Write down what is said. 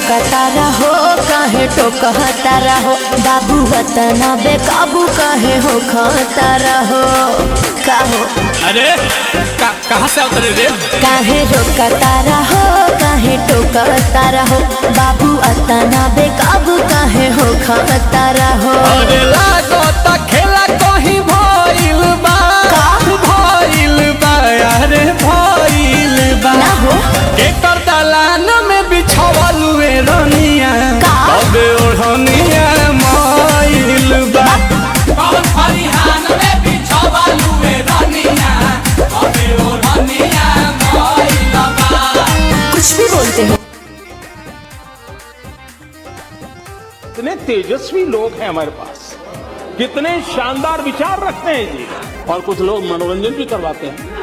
रोकता रहो काहे टोकता रहो बाबू वतना बेकाबू काहे हो खाता रहो काहो। अरे कहाँ से उतरे रे? काहे रोकता रहो काहे टोकता रहो बाबू वतना बेकाबू काहे हो खाता रहो। अरे लागता खेला कहीं भइल बा भइल बा अरे भइल बा ना हो एकर दलान में बिछावल वे रनिया कबे ओढ़निया माइल बा कौन फरिहान में बिछावल वे रनिया कबे ओढ़निया माइल बा। कुछ भी बोलते हो। कितने तेजस्वी लोग हैं हमारे पास, कितने शानदार विचार रखते हैं जी, और कुछ लोग मनोरंजन भी करवाते हैं।